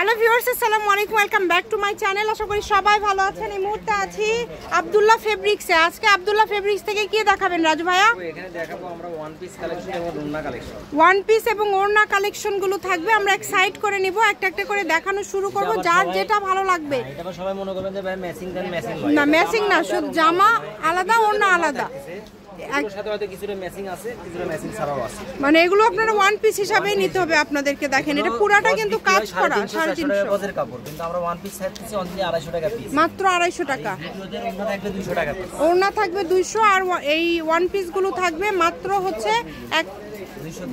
Hello viewers, আসসালামু আলাইকুম, welcome back to my channel. আশা করি সবাই ভালো আছেন। এই মুহূর্তে আছি আব্দুল্লাহ ফেব্রিক্সে। আজকে আব্দুল্লাহ ফেব্রিক্স থেকে কি দেখাবেন রাজু ভাইয়া? এখানে দেখাবো আমরা ওয়ান পিস কালেকশন এবং ওড়না কালেকশন। ওয়ান পিস এবং ওড়না কালেকশন গুলো থাকবে। আমরা এক সাইড করে নিব, একটা একটা করে দেখানো শুরু করব, যার যেটা ভালো লাগবে। এটা সবাই মনে করবেন যে ভাই ম্যাচিং দেন, ম্যাচিং না, ম্যাচিং না, শুধু জামা আলাদা, ওড়না আলাদা। এর সাথে হয়তো কিছুটা ম্যাচিং আছে, কিছুটা ম্যাচিং ছাড়াও আছে। মানে এগুলো আপনারা ওয়ান পিস হিসাবেই নিতে হবে আপনাদেরকে। দেখেন এটা পুরাটা কিন্তু কাজ করা, 350 টাকা গজের কাপড়, কিন্তু আমরা ওয়ান পিস সেট দিচ্ছি অনলি 250 টাকা পিস, মাত্র 250 টাকা। ওড়না থাকবে 200 টাকা পিস, ওড়না থাকবে 200, আর এই ওয়ান পিস গুলো থাকবে মাত্র হচ্ছে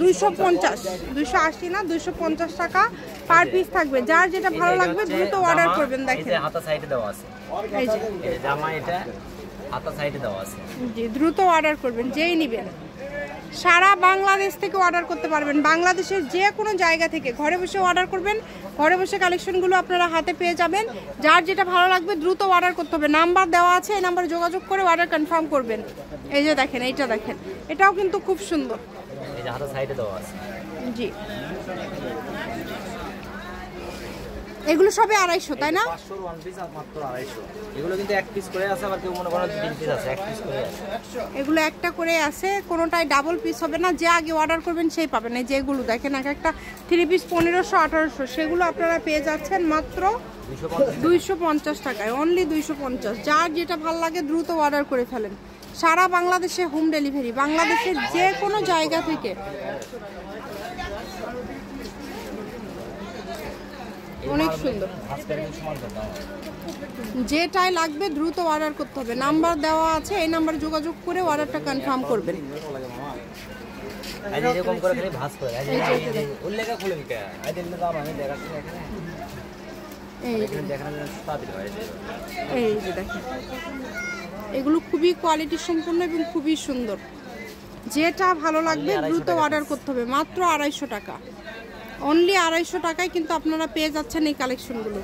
250, 280 না, 250 টাকা পার পিস থাকবে। যার যেটা ভালো লাগবে দ্রুত অর্ডার করবেন। দেখেন এই হাতা সাইডে দেওয়া আছে, এই যে এই জামা, এটা হাতা সাইডে দেওয়া আছে। জি, দ্রুত অর্ডার করবেন যেই নেবেন। সারা বাংলাদেশ থেকে অর্ডার করতে পারবেন, বাংলাদেশের যে কোনো জায়গা থেকে ঘরে বসে অর্ডার করবেন। ঘরে বসে কালেকশনগুলো আপনারা হাতে পেয়ে যাবেন। যার যেটা ভালো লাগবে দ্রুত অর্ডার করতে হবে। নাম্বার দেওয়া আছে, এই নাম্বারে যোগাযোগ করে অর্ডার কনফার্ম করবেন। এই যে দেখেন, এইটা দেখেন, এটাও কিন্তু খুব সুন্দর। এই যে হাতা সাইডে দেওয়া আছে। জি, এগুলো সবে 250, তাই না? 500 ওয়ান পিস আর মাত্র 250। এগুলো কিন্তু এক পিস করে আছে, আবার কেউ মনে করেন 3 পিস আছে, এক পিস করে আছে। এগুলো একটা করে আছে, কোনোটাই ডাবল পিস হবে না। যে আগে অর্ডার করবেন সেই পাবেন। এই যেগুলো দেখেন, এক একটা 3 পিস 1500, 1800, সেগুলো আপনারা পেয়ে যাচ্ছেন মাত্র 250 টাকায়, অনলি 250। যার যেটা ভালো লাগে দ্রুত অর্ডার করে ফেলেন। সারা বাংলাদেশে হোম ডেলিভারি, বাংলাদেশের যে কোনো জায়গা থেকে। অনেক সুন্দর, যেটাই লাগবে দ্রুত অর্ডার করতে হবে। নাম্বার দেওয়া আছে, এই নাম্বারে যোগাযোগ করে অর্ডারটা কনফার্ম করবেন। এই এরকম করে খালি ভাঁজ করে এই উল্লেখা খুলে দিতে এই দিন দাম আমি দেখাচ্ছি এখানে। এই দেখানো স্টাবিল হয়। এই যে দেখেন, এগুলো খুবই কোয়ালিটি সম্পন্ন এবং খুবই সুন্দর। যেটা ভালো লাগবে দ্রুত অর্ডার করতে হবে। মাত্র 250 টাকা, অনলি 250 টাকায় কিন্তু আপনারা পেয়ে যাচ্ছেন এই কালেকশনগুলো।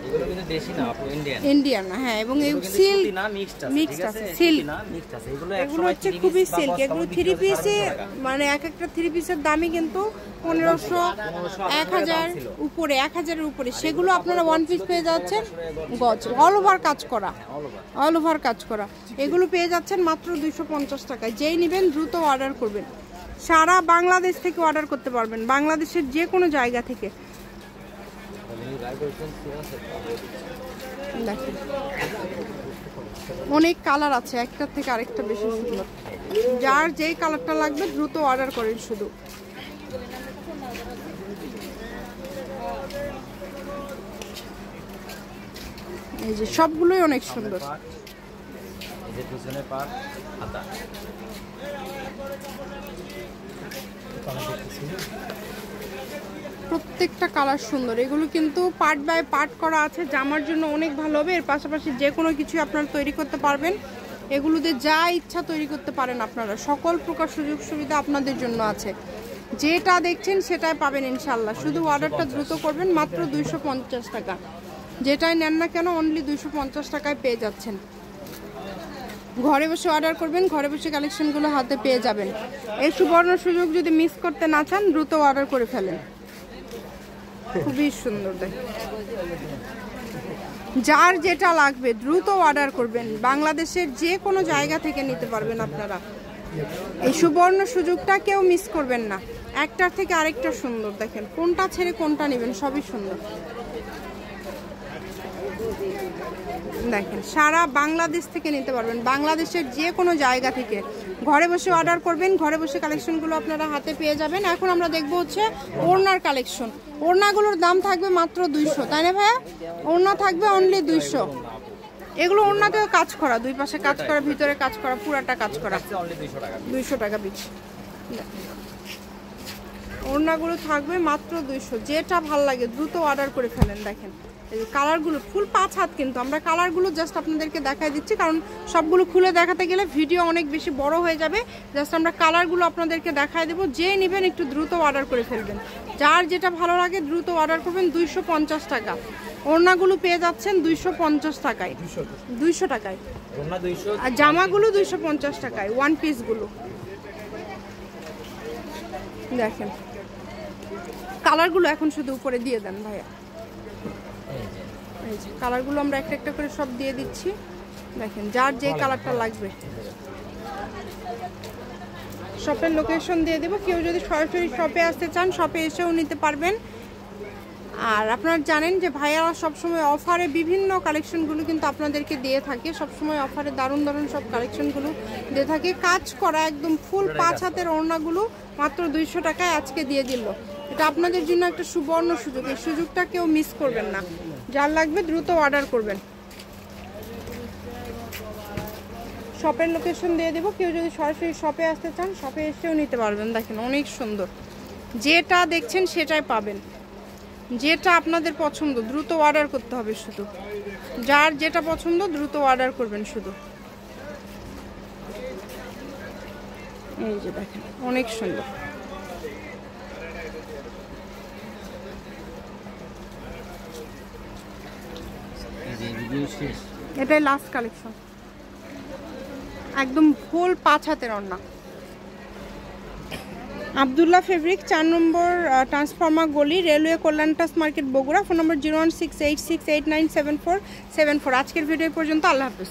এগুলো কিন্তু দেশি না, আপু ইন্ডিয়ান। ইন্ডিয়ান না, হ্যাঁ, এবং এই সিল্ক না, মিক্সড আছে, মিক্সড ঠিক আছে, আছে, সিল্ক না মিক্সড আছে। এগুলো হচ্ছে খুবই সিল্ক। এগুলো 3 পিসে, মানে এক একটা 3 পিসের দামই কিন্তু 1500, 1000 উপরে, 1000 এর উপরে। সেগুলো আপনারা ওয়ান পিস পেয়ে যাচ্ছেন গজ, অল ওভার কাজ করা, অল ওভার কাজ করা। এগুলো পেয়ে যাচ্ছেন মাত্র 250 টাকায়। যেই নেবেন দ্রুত অর্ডার করবেন। সারা বাংলাদেশ থেকে অর্ডার করতে পারবেন, বাংলাদেশের যে কোনো জায়গা থেকে। দেখেন অনেক কালার আছে, একটার থেকে আরেকটা বেশি সুন্দর। যার যেই কালারটা লাগবে দ্রুত অর্ডার করেন শুধু। এই যে সবগুলোই অনেক সুন্দর। এই যে পিছনে পাট হাতা, প্রত্যেকটা কালার সুন্দর। এগুলো কিন্তু পার্ট বাই পার্ট করা আছে, জামার জন্য অনেক ভালো হবে। এর পাশাপাশি যে কোনো কিছু আপনারা তৈরি করতে পারবেন। এগুলোতে যা ইচ্ছা তৈরি করতে পারেন আপনারা। সকল প্রকার সুযোগ সুবিধা আপনাদের জন্য আছে। যেটা দেখছেন সেটাই পাবেন ইনশাল্লাহ। শুধু অর্ডারটা দ্রুত করবেন, মাত্র 250 টাকা। যেটাই নেন না কেন অনলি 250 টাকায় পেয়ে যাচ্ছেন। ঘরে বসে অর্ডার করবেন, ঘরে বসে কালেকশনগুলো হাতে পেয়ে যাবেন। এই সুবর্ণ সুযোগ যদি মিস করতে না চান দ্রুত অর্ডার করে ফেলেন। খুবই সুন্দর দেখেন। যার যেটা লাগবে দ্রুত অর্ডার করবেন। বাংলাদেশের যে কোনো জায়গা থেকে নিতে পারবেন আপনারা। এই সুবর্ণ সুযোগটা কেউ মিস করবেন না। একটার থেকে আরেকটা সুন্দর। দেখেন কোনটা ছেড়ে কোনটা নেবেন, সবই সুন্দর। দেখেন সারা বাংলাদেশ থেকে নিতে পারবেন, বাংলাদেশের যে কোনো জায়গা থেকে। ঘরে বসে অর্ডার করবেন, ঘরে বসে কালেকশনগুলো আপনারা হাতে পেয়ে যাবেন। এখন আমরা দেখবো হচ্ছে ওড়নার কালেকশন। ওড়নাগুলোর দাম থাকবে মাত্র 200, তাই না ভাইয়া? ওড়না থাকবে অনলি 200। এগুলো ওড়নাতেও কাজ করা, দুই পাশে কাজ করা, ভিতরে কাজ করা, পুরাটা কাজ করা, 200 টাকা পিস। ওড়নাগুলো থাকবে মাত্র 200। যেটা ভালো লাগে দ্রুত অর্ডার করে ফেলেন। দেখেন এই কালারগুলো ফুল 5 হাত, কিন্তু আমরা কালারগুলো জাস্ট আপনাদেরকে দেখাই দিচ্ছি, কারণ সবগুলো খুলে দেখাতে গেলে ভিডিও অনেক বেশি বড় হয়ে যাবে। জাস্ট আমরা কালারগুলো আপনাদেরকে দেখাই দেবো। যে নেবেন একটু দ্রুত অর্ডার করে ফেলবেন। যার যেটা ভালো লাগে দ্রুত অর্ডার করবেন। 250 টাকা ওড়নাগুলো পেয়ে যাচ্ছেন 250 টাকায়, 200 টাকায়। আর জামাগুলো 250 টাকায়, ওয়ান পিসগুলো। দেখেন কালারগুলো এখন শুধু উপরে দিয়ে দেন ভাইয়া। এই যে কালারগুলো আমরা একটা একটা করে সব দিয়ে দিচ্ছি, দেখেন যার যে কালারটা লাগবে। শপের লোকেশন দিয়ে দেবো, কেউ যদি সরাসরি শপে আসতে চান শপে এসেও নিতে পারবেন। আর আপনারা জানেন যে ভাইয়ারা সবসময় অফারে বিভিন্ন কালেকশনগুলো কিন্তু আপনাদেরকে দিয়ে থাকে, সবসময় অফারে দারুণ দারুণ সব কালেকশনগুলো দিয়ে থাকে। কাজ করা একদম ফুল 5 হাতের ওড়নাগুলো মাত্র 200 টাকায় আজকে দিয়ে দিল। এটা আপনাদের জন্য একটা সুবর্ণ সুযোগ, এই সুযোগটা কেউ মিস করবেন না। যার লাগবে দ্রুত অর্ডার করবেন। শপের লোকেশন দিয়ে দেবো, কেউ যদি সরাসরি শপে আসতে চান শপে এসেও নিতে পারবেন। দেখেন অনেক সুন্দর, যেটা দেখছেন সেটাই পাবেন, যেটা আপনাদের পছন্দ দ্রুত অর্ডার করতে হবে। শুধু যার যেটা পছন্দ দ্রুত অর্ডার করবেন শুধু। এই যে দেখেন অনেক সুন্দর। এটাই লাস্ট কালেকশন, একদম ফুল 5 হাতের ওড়না। আব্দুল্লাহ ফেব্রিক, 4 নম্বর ট্রান্সফর্মার গলি, রেলওয়ে কল্যাণটাস মার্কেট, বগুড়া। Phone number 01686897474। আজকের ভিডিও পর্যন্ত, আল্লাহ হাফেজ।